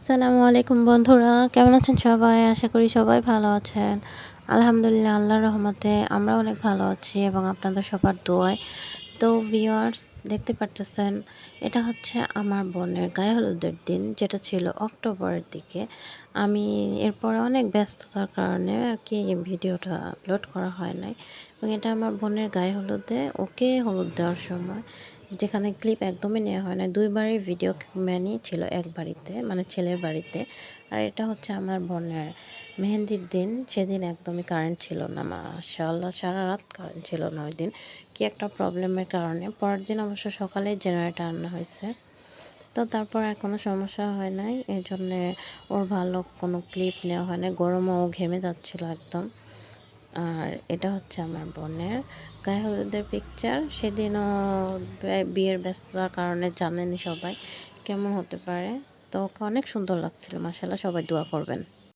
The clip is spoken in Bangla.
আসসালামু আলাইকুম বন্ধুরা, কেমন আছেন সবাই? আশা করি সবাই ভালো আছেন। আলহামদুলিল্লাহ, আল্লাহর রহমতে আমরা অনেক ভালো আছি এবং আপনাদের সবার দোয়ায়। তো ভিউয়ার্স, দেখতে পারতেছেন, এটা হচ্ছে আমার বোনের গায়ে হলুদের দিন, যেটা ছিল অক্টোবরের দিকে। আমি এরপরে অনেক ব্যস্ততার কারণে আর কি এই ভিডিওটা আপলোড করা হয় নাই, এবং এটা আমার বোনের গায়ে হলুদে ওকে হলুদ দেওয়ার সময়, যেখানে ক্লিপ একদমই নেওয়া হয় না। দুইবারই ভিডিও ম্যানই ছিল, এক বাড়িতে মানে ছেলের বাড়িতে। আর এটা হচ্ছে আমার বোনের মেহেন্দির দিন। সেদিন একদমই কারেন্ট ছিল না, মাশাআল্লাহ সারা রাত কারেন্ট ছিল না ওই দিন, কি একটা প্রবলেমের কারণে। পরের দিন অবশ্য সকালে জেনারেটর আনা হয়েছে, তো তারপর আর কোনো সমস্যা হয় নাই। এই জন্যে ওর ভালো কোনো ক্লিপ নেওয়া হয় না, গরমও ঘেমে যাচ্ছিল একদম। আর এটা হচ্ছে আমার বোনের গায়ে হলুদের পিকচার। সেদিনও বিয়ের ব্যস্ততার কারণে জানেনই সবাই কেমন হতে পারে। তো ওকে অনেক সুন্দর লাগছিল, মাশাআল্লাহ, সবাই দোয়া করবেন।